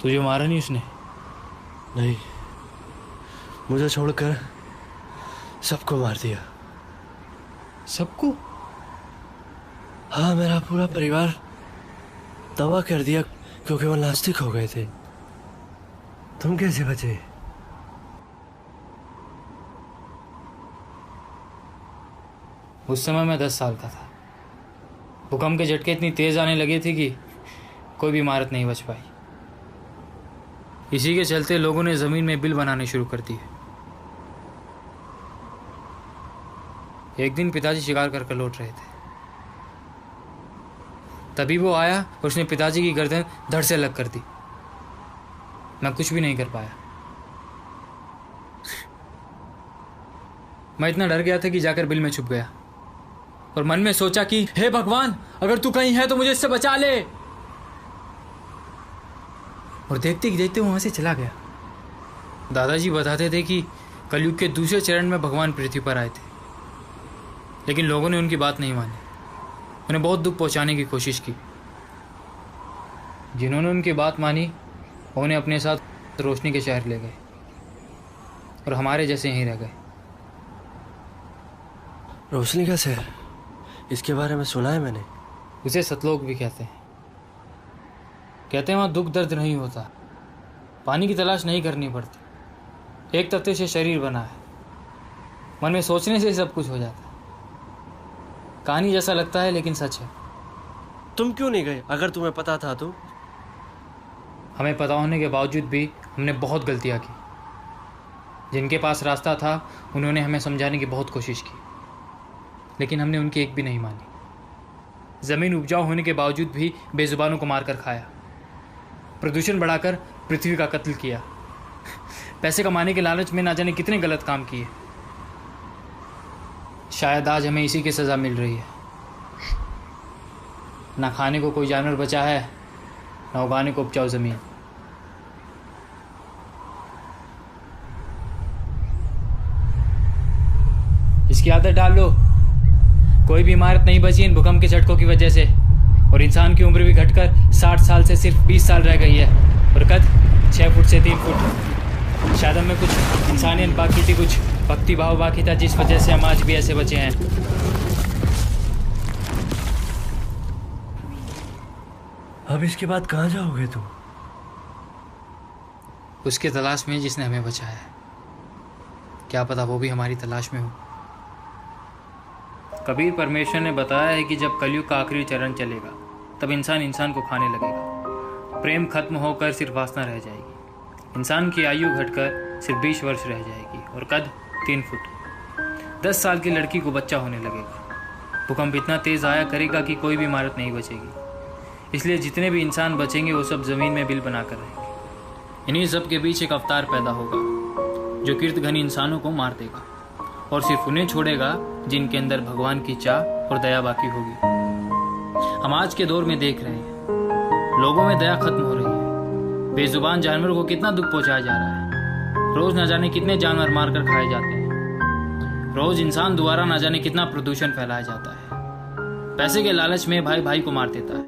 तुझे मारा नहीं उसने? नहीं, मुझे छोड़कर सबको मार दिया। सबको? हाँ, मेरा पूरा परिवार तबाह कर दिया क्योंकि वो नास्तिक हो गए थे। तुम कैसे बचे? उस समय मैं 10 साल का था। भूकंप के झटके इतनी तेज आने लगे थे कि कोई भी इमारत नहीं बच पाई। इसी के चलते लोगों ने जमीन में बिल बनाने शुरू कर दिए। एक दिन पिताजी शिकार कर लौट रहे थे, तभी वो आया और उसने पिताजी की गर्दन धड़ से अलग कर दी। मैं कुछ भी नहीं कर पाया। मैं इतना डर गया था कि जाकर बिल में छुप गया और मन में सोचा कि हे भगवान, अगर तू कहीं है तो मुझे इससे बचा ले। और देखते ही देखते वहां से चला गया। दादाजी बताते थे कि कलयुग के दूसरे चरण में भगवान पृथ्वी पर आए थे, लेकिन लोगों ने उनकी बात नहीं मानी। उन्हें बहुत दुख पहुंचाने की कोशिश की। जिन्होंने उनकी बात मानी उन्हें अपने साथ रोशनी के शहर ले गए और हमारे जैसे यहीं रह गए। रोशनी का शहर? इसके बारे में सुना है मैंने। उसे सतलोक भी कहते हैं। कहते हैं वहाँ दुख दर्द नहीं होता, पानी की तलाश नहीं करनी पड़ती, एक तख्ते से शरीर बना है, मन में सोचने से सब कुछ हो जाता है। कहानी जैसा लगता है लेकिन सच है। तुम क्यों नहीं गए अगर तुम्हें पता था तो? हमें पता होने के बावजूद भी हमने बहुत गलतियाँ की। जिनके पास रास्ता था उन्होंने हमें समझाने की बहुत कोशिश की, लेकिन हमने उनकी एक भी नहीं मानी। ज़मीन उपजाऊ होने के बावजूद भी बेजुबानों को मारकर खाया, प्रदूषण बढ़ाकर पृथ्वी का कत्ल किया, पैसे कमाने के लालच में ना जाने कितने गलत काम किए। शायद आज हमें इसी की सज़ा मिल रही है। ना खाने को कोई जानवर बचा है, ना उगाने को उपजाऊ ज़मीन। इसकी आदत डाल लो। कोई भी इमारत नहीं बची इन भूकंप के झटकों की वजह से, और इंसान की उम्र भी घटकर 60 साल से सिर्फ 20 साल रह गई है, और कद 6 फुट से 3 फुट। शायद हमें कुछ इंसानियत बाकी थी, कुछ भक्ति भाव बाकी था, जिस वजह से हम आज भी ऐसे बचे हैं। अब इसके बाद कहाँ जाओगे तुम? उसके तलाश में जिसने हमें बचाया है। क्या पता वो भी हमारी तलाश में हो। कबीर परमेश्वर ने बताया है कि जब कलयुग का आखिरी चरण चलेगा तब इंसान इंसान को खाने लगेगा। प्रेम खत्म होकर सिर्फ वासना रह जाएगी। इंसान की आयु घटकर सिर्फ 20 वर्ष रह जाएगी और कद 3 फुट। 10 साल की लड़की को बच्चा होने लगेगा। भूकंप इतना तेज आया करेगा कि कोई भी इमारत नहीं बचेगी। इसलिए जितने भी इंसान बचेंगे वो सब जमीन में बिल बनाकर रहेंगे। इन्हीं सब के बीच एक अवतार पैदा होगा जो कीर्तघनी इंसानों को मार देगा और सिर्फ उन्हें छोड़ेगा जिनके अंदर भगवान की चाह और दया बाकी होगी। हम आज के दौर में देख रहे हैं लोगों में दया खत्म हो रही है। बेजुबान जानवरों को कितना दुख पहुंचाया जा रहा है। रोज न जाने कितने जानवर मारकर खाए जाते हैं। रोज इंसान द्वारा न जाने कितना प्रदूषण फैलाया जाता है। पैसे के लालच में भाई भाई को मार देता है।